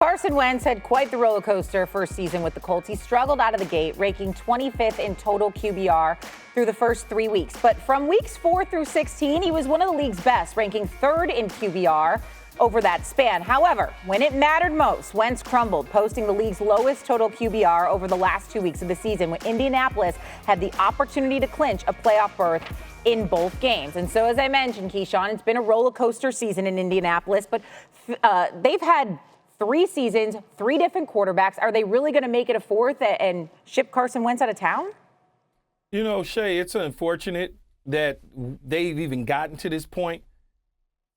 Carson Wentz had quite the roller coaster first season with the Colts. He struggled out of the gate, ranking 25th in total QBR through the first 3 weeks. But from weeks 4 through 16, he was one of the league's best, ranking 3rd in QBR over that span. However, when it mattered most, Wentz crumbled, posting the league's lowest total QBR over the last 2 weeks of the season, when Indianapolis had the opportunity to clinch a playoff berth in both games. And so, as I mentioned, Keyshawn, it's been a roller coaster season in Indianapolis, but they've had 3 seasons, 3 different quarterbacks. Are they really going to make it a 4th and ship Carson Wentz out of town? You know, Shay, it's unfortunate that they've even gotten to this point.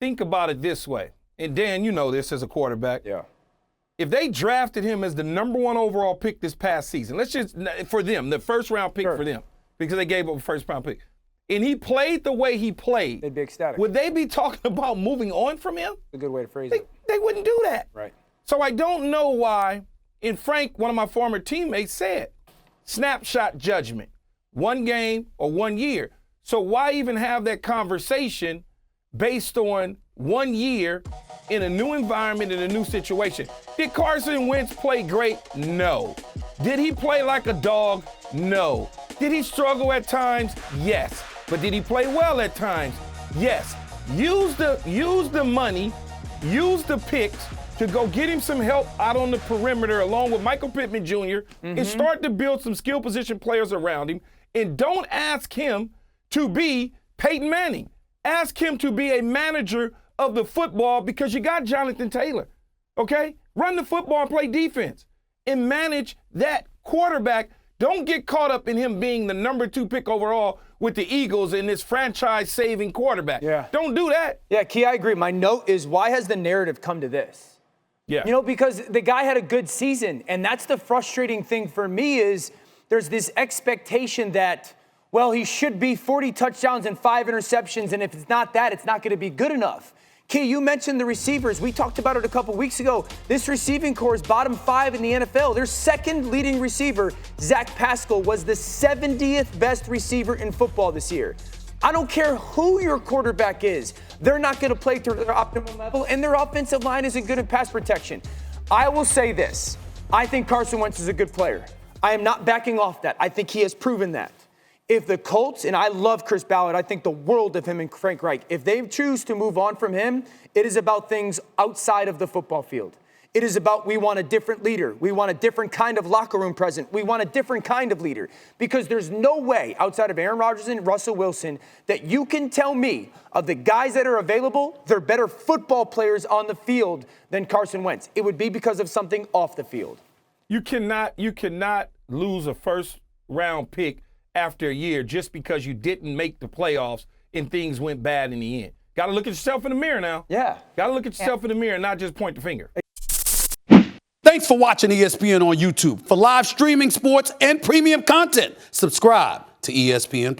Think about it this way. And Dan, you know this as a quarterback. Yeah. If they drafted him as the number 1 overall pick this past season, let's just, for them, the first round pick for them, because they gave up a first round pick, and he played the way he played, They'd be ecstatic. would they be talking about moving on from him? A good way to phrase it. They wouldn't do that. Right. So I don't know why, and Frank, one of my former teammates, said, snapshot judgment, 1 game or 1 year. So why even have that conversation based on 1 year in a new environment, in a new situation? Did Carson Wentz play great? No. Did he play like a dog? No. Did he struggle at times? Yes. But did he play well at times? Yes. Use the money, use the picks to go get him some help out on the perimeter along with Michael Pittman Jr. And start to build some skill position players around him. And don't ask him to be Peyton Manning. Ask him to be a manager of the football, because you got Jonathan Taylor, okay? Run the football and play defense and manage that quarterback. Don't get caught up in him being the number 2 pick overall with the Eagles and this franchise-saving quarterback. Yeah. Don't do that. Yeah, Key, I agree. My note is, why has the narrative come to this? Yeah. You know, because the guy had a good season, and that's the frustrating thing for me is there's this expectation that, well, he should be 40 touchdowns and 5 interceptions, and if it's not that, it's not going to be good enough. Key, you mentioned the receivers. We talked about it a couple weeks ago. This receiving core is bottom 5 in the NFL. Their second leading receiver, Zach Pascal, was the 70th best receiver in football this year. I don't care who your quarterback is. They're not going to play to their optimal level, and their offensive line isn't good at pass protection. I will say this. I think Carson Wentz is a good player. I am not backing off that. I think he has proven that. If the Colts, and I love Chris Ballard, I think the world of him and Frank Reich, if they choose to move on from him, it is about things outside of the football field. It is about, we want a different leader. We want a different kind of locker room presence. We want a different kind of leader. Because there's no way outside of Aaron Rodgers and Russell Wilson that you can tell me of the guys that are available, they're better football players on the field than Carson Wentz. It would be because of something off the field. You cannot lose a first round pick after a year just because you didn't make the playoffs and things went bad in the end. Got to look at yourself in the mirror now. Yeah. Got to look at yourself in the mirror and not just point the finger. Thanks for watching ESPN on YouTube. For live streaming sports and premium content, subscribe to ESPN+.